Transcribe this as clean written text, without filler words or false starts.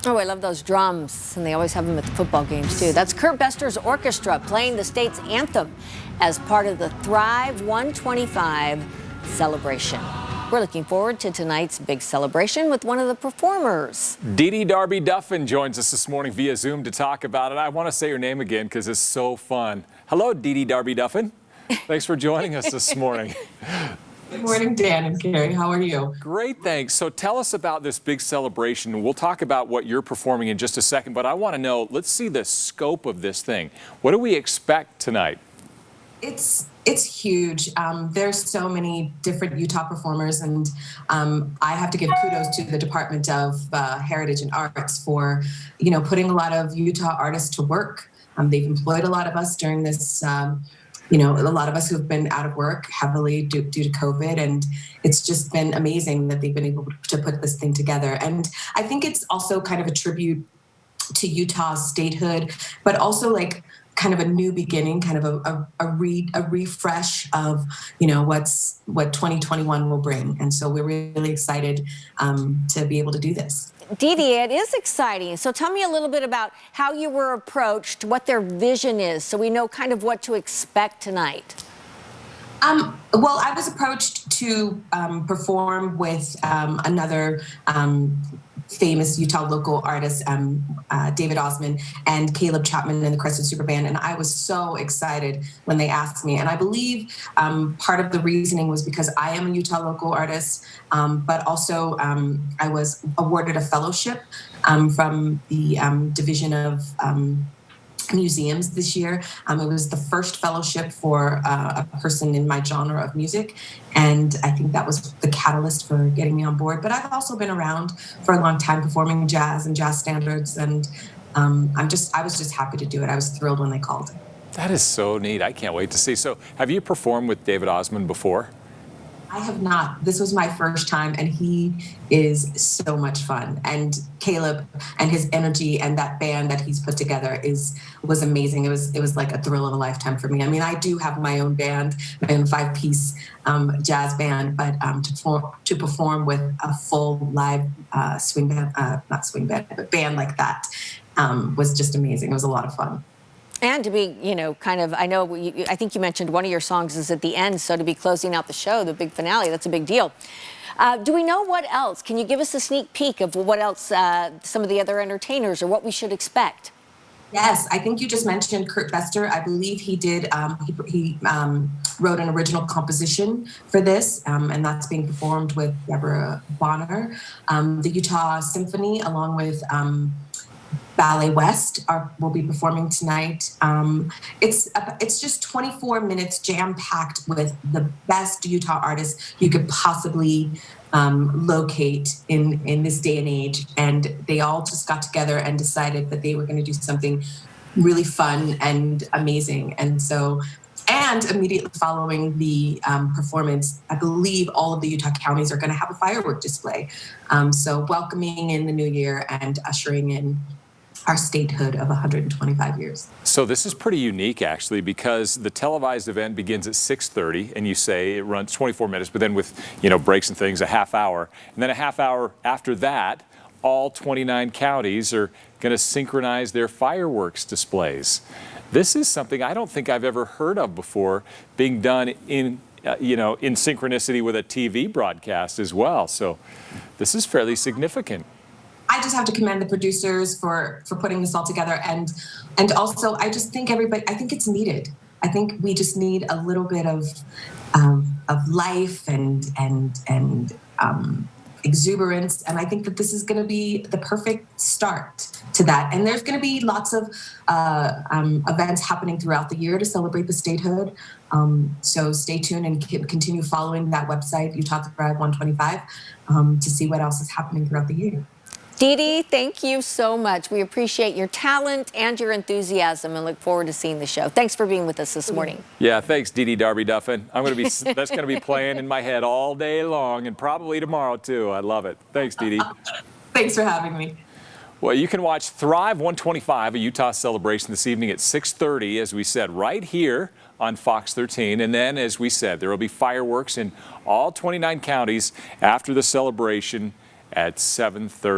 Oh, I love those drums, and they always have them at the football games, too. That's Kurt Bester's orchestra playing the state's anthem as part of the Thrive 125 celebration. We're looking forward to tonight's big celebration with one of the performers. Dee Dee Darby Duffin joins us this morning via Zoom to talk about it. I want to say your name again because it's so fun. Hello, Dee Dee Darby Duffin. Thanks for joining us this morning. Good morning, Dan and Carrie. How are you? Great, thanks. So tell us about this big celebration. We'll talk about what you're performing in just a second, but I want to know, let's see the scope of this thing. What do we expect tonight? It's huge. There's so many different Utah performers, and I have to give kudos to the Department of Heritage and Arts for, putting a lot of Utah artists to work. They've employed a lot of us during this. A lot of us who've been out of work heavily due to COVID, and it's just been amazing that they've been able to put this thing together. And I think it's also kind of a tribute to Utah's statehood, but also like kind of a new beginning, kind of a refresh of, what 2021 will bring. And so we're really excited to be able to do this. Dee Dee, it is exciting. So tell me a little bit about how you were approached, what their vision is, so we know kind of what to expect tonight. Well, I was approached to perform with another famous Utah local artist, David Osmond, and Caleb Chapman and the Crescent Super Band. And I was so excited when they asked me. And I believe part of the reasoning was because I am a Utah local artist, but also I was awarded a fellowship from the Division of Museums this year. It was the first fellowship for a person in my genre of music, and I think that was the catalyst for getting me on board. But I've also been around for a long time performing jazz and jazz standards, and I was just happy to do it. I was thrilled when they called. That is so neat. I can't wait to see. So have you performed with David Osmond before? I have not. This was my first time, and he is so much fun. And Caleb and his energy and that band that he's put together was amazing. It was like a thrill of a lifetime for me. I mean, I do have my own band, my own 5-piece jazz band, but to perform with a full live swing band, not swing band, but band like that was just amazing. It was a lot of fun. And to be, I think you mentioned one of your songs is at the end, so to be closing out the show, the big finale, that's a big deal. Do we know what else? Can you give us a sneak peek of what else some of the other entertainers or what we should expect? Yes, I think you just mentioned Kurt Bester. I believe he did, he wrote an original composition for this, and that's being performed with Deborah Bonner. The Utah Symphony, along with Ballet West will be performing tonight. It's just 24 minutes jam-packed with the best Utah artists you could possibly locate in this day and age. And they all just got together and decided that they were going to do something really fun and amazing. And immediately following the performance, I believe all of the Utah counties are going to have a firework display. So welcoming in the new year and ushering in our statehood of 125 years. So this is pretty unique, actually, because the televised event begins at 6:30, and you say it runs 24 minutes, but then with breaks and things, a half hour. And then a half hour after that, all 29 counties are going to synchronize their fireworks displays. This is something I don't think I've ever heard of before being done in synchronicity with a TV broadcast as well. So this is fairly significant. I just have to commend the producers for putting this all together, and also I just think I think it's needed. I think we just need a little bit of life and exuberance, and I think that this is going to be the perfect start to that. And there's going to be lots of events happening throughout the year to celebrate the statehood. So stay tuned and continue following that website, Utah Thrive 125, to see what else is happening throughout the year. Dee Dee, thank you so much. We appreciate your talent and your enthusiasm and look forward to seeing the show. Thanks for being with us this morning. Yeah, thanks, Dee Dee Darby Duffin. That's going to be playing in my head all day long and probably tomorrow too. I love it. Thanks, Dee Dee. Thanks for having me. Well, you can watch Thrive 125, a Utah celebration this evening at 6:30, as we said, right here on Fox 13. And then, as we said, there will be fireworks in all 29 counties after the celebration at 7:30.